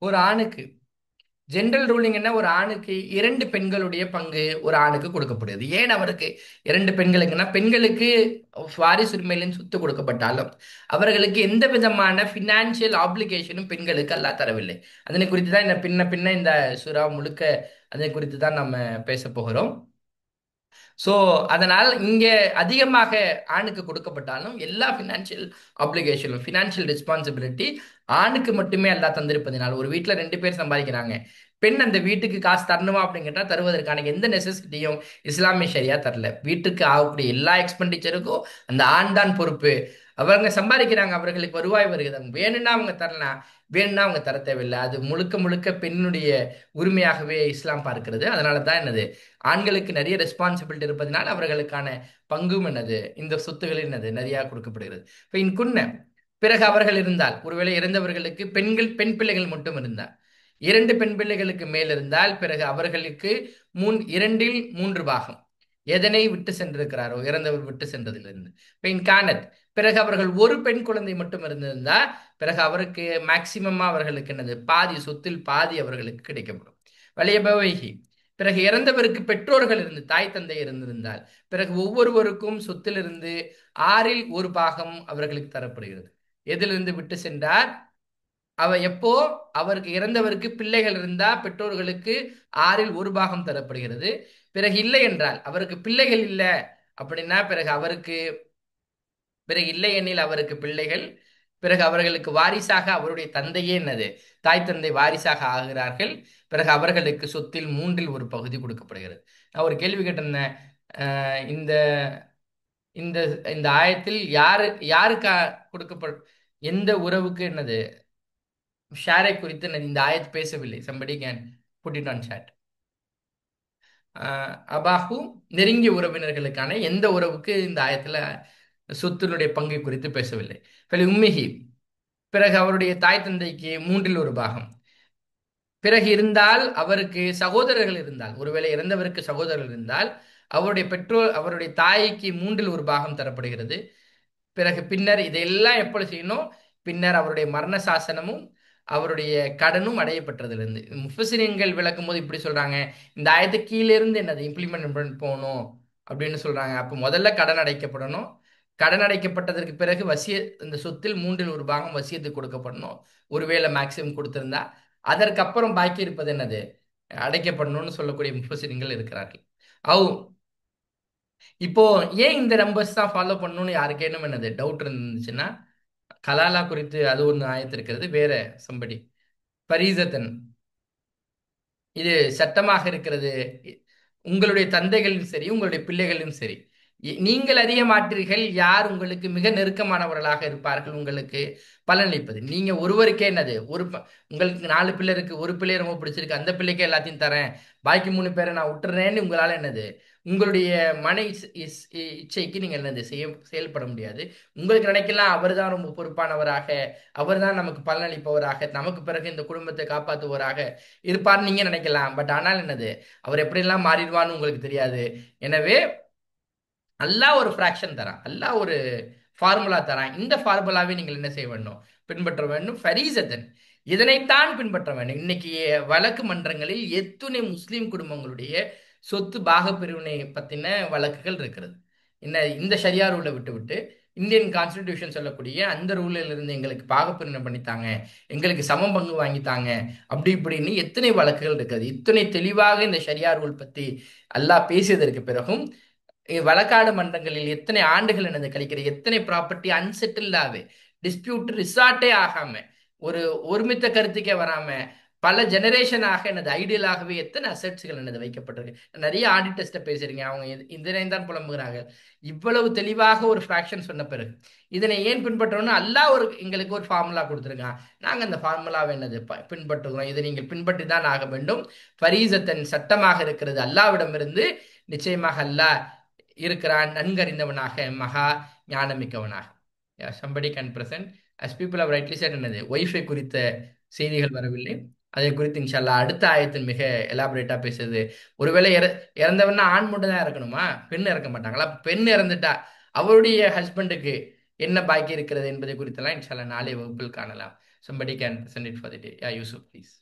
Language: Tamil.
ஒரு ஆணுக்கு ஜெனரல் ரூலிங் என்ன, ஒரு ஆணுக்கு இரண்டு பெண்களுடைய பங்கு ஒரு ஆணுக்கு கொடுக்கப்படுது. ஏன் அவருக்கு இரண்டு பெண்களுக்குன்னா, பெண்களுக்கு வாரிசு உரிமையிலும் சொத்து கொடுக்கப்பட்டாலும் அவர்களுக்கு எந்த விதமான பினான்சியல் ஆப்ளிகேஷனும் பெண்களுக்கு அல்லாஹ் தரவில்லை. அதனை குறித்து தான் இந்த பின்ன பின்ன இந்த சூரா முழுக்க அதனை குறித்து தான் நம்ம பேச போகிறோம். ஸோ அதனால் இங்கே அதிகமாக ஆணுக்கு கொடுக்கப்பட்டாலும் எல்லா ஃபினான்ஷியல் ஆப்ளிகேஷனும் ஃபினான்ஷியல் ரெஸ்பான்சிபிலிட்டி ஆணுக்கு மட்டுமே எல்லாம் தந்திருப்பதினால், ஒரு வீட்டில் ரெண்டு பேர் சம்பாதிக்கிறாங்க, பெண் அந்த வீட்டுக்கு காசு தரணுமா அப்படின்னு கேட்டால் தருவதற்கான எந்த நெசசிட்டியும் இஸ்லாமிய ஷரியா தரல. வீட்டுக்கு ஆகக்கூடிய எல்லா எக்ஸ்பெண்டிச்சருக்கும் அந்த ஆண் தான் பொறுப்பு. அவங்க சம்பாதிக்கிறாங்க, அவர்களுக்கு வருவாய் வருகிறது, வேணும்னா அவங்க தரலாம், வேணும்னா அவங்க தர தேவையில்லை. அது முழுக்க முழுக்க பெண்ணுடைய உரிமையாகவே இஸ்லாம் பார்க்கிறது. அதனால தான் என்னது, ஆண்களுக்கு நிறைய ரெஸ்பான்சிபிலிட்டி இருப்பதனால் அவர்களுக்கான பங்கும் என்னது, இந்த சொத்துகள் என்னது நிறைய கொடுக்கப்படுகிறது. இப்போ இன்குன்ன பிறகு அவர்கள் இருந்தால், ஒருவேளை இறந்தவர்களுக்கு பெண் பிள்ளைகள் மட்டும் இருந்தால், இரண்டு பெண் பிள்ளைகளுக்கு மேல் இருந்தால் பிறகு அவர்களுக்கு இரண்டில் மூன்று பாகம் எதனை விட்டு சென்றிருக்கிறாரோ இறந்தவர் விட்டு சென்றதிலிருந்து. பெண் கானத் பிறகு அவர்கள் ஒரு பெண் குழந்தை மட்டும் இருந்திருந்தா பிறகு அவருக்கு மேக்சிமமா அவர்களுக்கு என்னது பாதி சொத்தில் பாதி அவர்களுக்கு கிடைக்கப்படும். வலியபவைகி பிறகு இறந்தவருக்கு பெற்றோர்கள் இருந்து தாய் தந்தை இருந்திருந்தால் பிறகு ஒவ்வொருவருக்கும் சொத்திலிருந்து ஆறில் ஒரு பாகம் அவர்களுக்கு தரப்படுகிறது. எதிலிருந்து விட்டு சென்றார், எப்போ அவருக்கு இறந்தவருக்கு பிள்ளைகள் இருந்தா பெற்றோர்களுக்கு ஆறில் ஒரு பாகம் தரப்படுகிறது. பிறகு இல்லை என்றால், அவருக்கு பிள்ளைகள் இல்லை அப்படின்னா பிறகு இல்லை எனில் அவருக்கு பிள்ளைகள், பிறகு அவர்களுக்கு வாரிசாக அவருடைய தந்தையே என்னது தாய் தந்தை வாரிசாக ஆகிறார்கள். பிறகு அவர்களுக்கு சொத்தில் மூன்றில் ஒரு பகுதி கொடுக்கப்படுகிறது. நான் ஒரு கேள்வி கேட்டிருந்தேன், இந்த இந்த இந்த ஆயத்தில் யாருக்கு கொடுக்கப்படும், எந்த உறவுக்கு என்னது ஷேரை குறித்து இந்த ஆயத் பேசவில்லை. somebody can put it on chat. அபாஹு நெருங்கிய உறவினர்களுக்கான எந்த உறவுக்கு இந்த ஆயத்துல சொத்தினுடைய பங்கை குறித்து பேசவில்லை. உம்மிஹி பிறகு அவருடைய தாய் தந்தைக்கு மூன்றில் ஒரு பாகம். பிறகு இருந்தால் அவருக்கு சகோதரர்கள் இருந்தால், ஒருவேளை இறந்தவருக்கு சகோதரர்கள் இருந்தால் அவருடைய பெற்றோர் அவருடைய தாய்க்கு மூன்றில் ஒரு பாகம் தரப்படுகிறது. பிறகு பின்னர் இதையெல்லாம் எப்படி செய்யணும், பின்னர் அவருடைய மரண சாசனமும் அவருடைய கடனும் அடையப்பட்டதிலிருந்து. முஃபசிரியன்கள் விளக்கும் போது இப்படி சொல்றாங்க, இந்த ஆயத்து கீழே இருந்து என்னது இம்ப்ளிமெண்ட் பண்ணி போகணும் அப்படின்னு சொல்றாங்க. அப்போ முதல்ல கடன் அடைக்கப்படணும், கடன் அடைக்கப்பட்டதற்கு பிறகு இந்த சொத்தில் மூன்றில் ஒரு பாகம் வசியத்துக்கு கொடுக்கப்படணும், ஒருவேளை மேக்சிமம் கொடுத்திருந்தா. அதற்கப்புறம் பாக்கி இருப்பது என்னது அடைக்கப்படணும்னு சொல்லக்கூடிய முஃபசிரியன்கள் இருக்கிறார்கள். அவு இப்போ ஏன் இந்த நம்பர்ஸ் தான் ஃபாலோ பண்ணணும்னு யாருக்கேனும் என்னது டவுட் இருந்துச்சுன்னா, கலாலா குறித்து அது ஒன்று ஆயத்து இருக்கிறது. வேற சம்படி பரீசத்தன், இது சட்டமாக இருக்கிறது, உங்களுடைய தந்தைகளும் சரி உங்களுடைய பிள்ளைகளும் சரி, நீங்கள் அறிய மாட்டீர்கள் யார் உங்களுக்கு மிக நெருக்கமானவர்களாக இருப்பார்கள் உங்களுக்கு பலனளிப்பது. நீங்க ஒருவருக்கே என்னது உங்களுக்கு நாலு பிள்ளை இருக்கு, ஒரு பிள்ளைய ரொம்ப பிடிச்சிருக்கு, அந்த பிள்ளைக்கே எல்லாத்தையும் தரேன், பாக்கி மூணு பேரை நான் விட்டுறேன்னு உங்களால என்னது உங்களுடைய மன இச்சைக்கு நீங்க என்னது செயல்பட முடியாது. உங்களுக்கு நினைக்கலாம் அவர் தான் ரொம்ப பொறுப்பானவராக, அவர் தான் நமக்கு பலனளிப்பவராக, நமக்கு பிறகு இந்த குடும்பத்தை காப்பாற்றுவராக இருப்பார்னு நீங்க நினைக்கலாம். பட் ஆனால் என்னது அவர் எப்படியெல்லாம் மாறிடுவான்னு உங்களுக்கு தெரியாது. எனவே அல்லாஹ் ஒரு ஃப்ராக்ஷன் தரான், அல்லாஹ் ஒரு ஃபார்முலா தரான். இந்த ஃபார்முலாவை நீங்கள் என்ன செய்ய வேண்டும், பின்பற்ற வேண்டும். ஃபரீசத்தன், இதனைத்தான் பின்பற்ற வேண்டும். இன்னைக்கு வழக்கு மன்றங்களில் எத்துணை முஸ்லிம் குடும்பங்களுடைய சொத்து பாகப்பிரிவினை பத்தின வழக்குகள் இருக்கிறது. இந்த ஷரியா ரூலை விட்டு விட்டு இந்தியன் கான்ஸ்டிடியூஷன் சொல்லக்கூடிய அந்த ரூலில் இருந்து எங்களுக்கு பாகப்பிரிவினை பண்ணித்தாங்க, எங்களுக்கு சம பங்கு வாங்கித்தாங்க, அப்படி இப்படின்னு எத்தனை வழக்குகள் இருக்கிறது. இத்தனை தெளிவாக இந்த ஷரியா ரூல் பத்தி அல்லாஹ் பேசியதற்கு பிறகும் வழக்காடு மன்றங்களில் எத்தனை ஆண்டுகள் என்னது கழிக்கிறது, எத்தனை ப்ராப்பர்ட்டி அன்செட்டில்டாவே டிஸ்பியூட் ரிசார்ட்டே ஆகாம, ஒரு ஒருமித்த கருத்துக்கே வராம பல ஜெனரேஷனாக எனது ஐடியலாகவே எத்தனை அசெட்ஸ்கள் என்னது வைக்கப்பட்டிருக்கு. நிறைய ஆடிட்டர்ஸ்ட பேசுறீங்க, அவங்க இதனை தான் புலம்புகிறாங்க. இவ்வளவு தெளிவாக ஒரு ஃபிராக்ஷன் சொன்ன பிறகு இதனை ஏன் பின்பற்றணும்னு அல்லாஹ் எங்களுக்கு ஒரு ஃபார்முலா கொடுத்துருக்கான். நாங்க அந்த ஃபார்முலாவை என்னது பின்பற்றுகிறோம். இதை நீங்கள் பின்பற்றி தான் ஆக வேண்டும். ஃபரீசத்தன் சட்டமாக இருக்கிறது அல்லாவிடமிருந்து. நிச்சயமாக அல்லாஹ் இருக்கிறான் நன்கறிந்தவனாக, மகா ஞானமிக்கவனாக. somebody can present as people have rightly said, என்னது ஒய்ஃபை குறித்த செய்திகள் வரவில்லை. அதை குறித்து இன்ஷால்லா அடுத்த ஆயத்தில் மிக எலாபரேட்டா பேசுது. ஒருவேளை இறந்தவன்னா ஆண் மட்டும் தான் இறக்கணுமா, பெண் இறக்க மாட்டாங்களா? பெண் இறந்துட்டா அவருடைய ஹஸ்பண்டுக்கு என்ன பாக்கி இருக்கிறது என்பதை குறித்தெல்லாம் இன்ஷால்லா நாளைய வகுப்பில் காணலாம். somebody can present it for the day. Yeah, Yusuf, please.